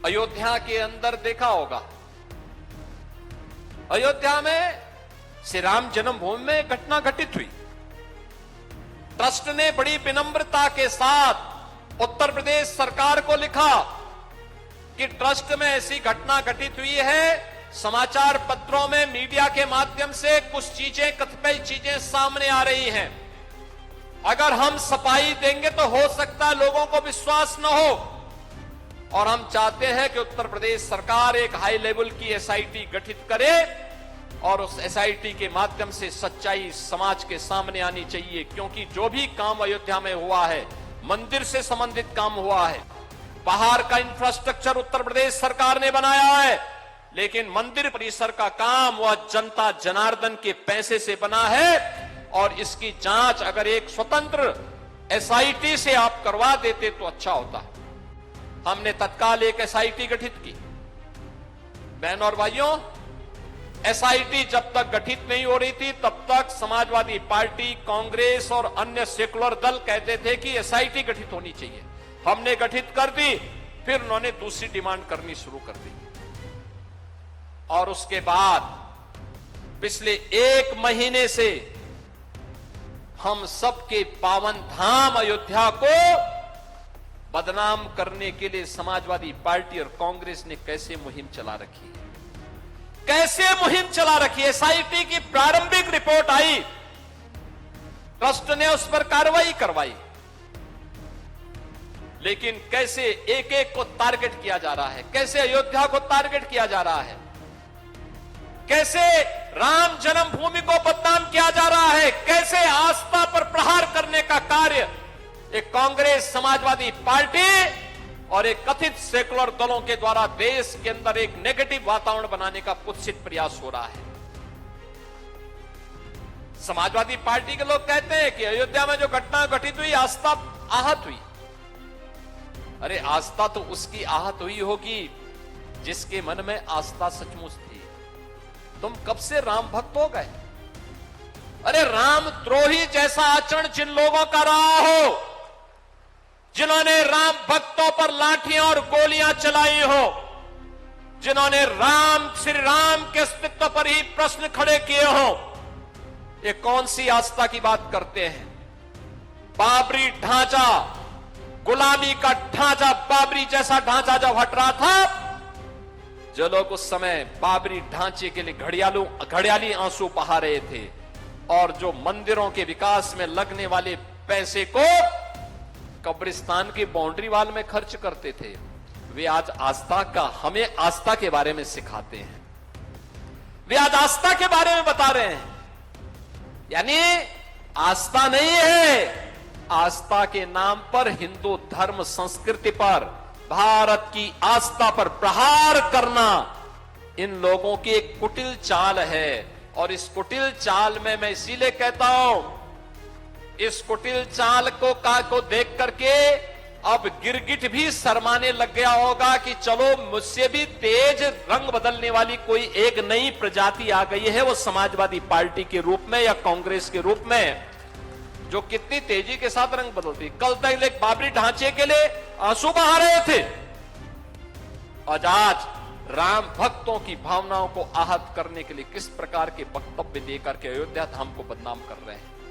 अयोध्या के अंदर देखा होगा, अयोध्या में श्री राम जन्मभूमि में घटना घटित हुई। ट्रस्ट ने बड़ी विनम्रता के साथ उत्तर प्रदेश सरकार को लिखा कि ट्रस्ट में ऐसी घटना घटित हुई है, समाचार पत्रों में मीडिया के माध्यम से कुछ चीजें, कतिपय चीजें सामने आ रही हैं। अगर हम सफाई देंगे तो हो सकता है लोगों को विश्वास न हो, और हम चाहते हैं कि उत्तर प्रदेश सरकार एक हाई लेवल की एसआईटी गठित करे और उस एसआईटी के माध्यम से सच्चाई समाज के सामने आनी चाहिए। क्योंकि जो भी काम अयोध्या में हुआ है, मंदिर से संबंधित काम हुआ है, बाहर का इंफ्रास्ट्रक्चर उत्तर प्रदेश सरकार ने बनाया है, लेकिन मंदिर परिसर का काम वह जनता जनार्दन के पैसे से बना है। और इसकी जांच अगर एक स्वतंत्र एसआईटी से आप करवा देते तो अच्छा होता। हमने तत्काल एक एसआईटी गठित की। बहनों और भाइयों, एसआईटी जब तक गठित नहीं हो रही थी तब तक समाजवादी पार्टी, कांग्रेस और अन्य सेकुलर दल कहते थे कि एसआईटी गठित होनी चाहिए। हमने गठित कर दी, फिर उन्होंने दूसरी डिमांड करनी शुरू कर दी। और उसके बाद पिछले 1 महीने से हम सबके पावन धाम अयोध्या को बदनाम करने के लिए समाजवादी पार्टी और कांग्रेस ने कैसे मुहिम चला रखी है, कैसे मुहिम चला रखी है। एसआईटी की प्रारंभिक रिपोर्ट आई, ट्रस्ट ने उस पर कार्रवाई करवाई, लेकिन कैसे एक एक को टारगेट किया जा रहा है, कैसे अयोध्या को टारगेट किया जा रहा है, कैसे राम जन्मभूमि को बदनाम किया जा रहा है, कैसे आस्था पर प्रहार करने का कार्य एक कांग्रेस, समाजवादी पार्टी और एक कथित सेकुलर दलों के द्वारा देश के अंदर एक नेगेटिव वातावरण बनाने का कुत्सित प्रयास हो रहा है। समाजवादी पार्टी के लोग कहते हैं कि अयोध्या में जो घटना घटित हुई, आस्था आहत हुई। अरे आस्था तो उसकी आहत हुई होगी जिसके मन में आस्था सचमुच थी। तुम कब से राम भक्त हो गए? अरे राम द्रोही जैसा आचरण जिन लोगों का रहा हो, जिन्होंने राम भक्तों पर लाठियां और गोलियां चलाई हो, जिन्होंने श्री राम के अस्तित्व पर ही प्रश्न खड़े किए हो, ये कौन सी आस्था की बात करते हैं? बाबरी ढांचा, गुलामी का ढांचा, बाबरी जैसा ढांचा जब हट रहा था, जो लोग उस समय बाबरी ढांचे के लिए घड़ियाली आंसू बहा रहे थे और जो मंदिरों के विकास में लगने वाले पैसे को कब्रिस्तान की बाउंड्री वाल में खर्च करते थे, वे आज हमें आस्था के बारे में सिखाते हैं। वे आज आस्था के बारे में बता रहे हैं। यानी आस्था नहीं है, आस्था के नाम पर हिंदू धर्म संस्कृति पर, भारत की आस्था पर प्रहार करना इन लोगों की एक कुटिल चाल है। और इस कुटिल चाल में मैं इसीलिए कहता हूं, इस कुटिल चाल को देख करके अब गिरगिट भी शर्माने लग गया होगा कि चलो मुझसे भी तेज रंग बदलने वाली कोई एक नई प्रजाति आ गई है, वो समाजवादी पार्टी के रूप में या कांग्रेस के रूप में, जो कितनी तेजी के साथ रंग बदलती। कल तक एक बाबरी ढांचे के लिए आंसू बहा रहे थे, और आज राम भक्तों की भावनाओं को आहत करने के लिए किस प्रकार के वक्तव्य देकर के अयोध्या धाम को बदनाम कर रहे हैं।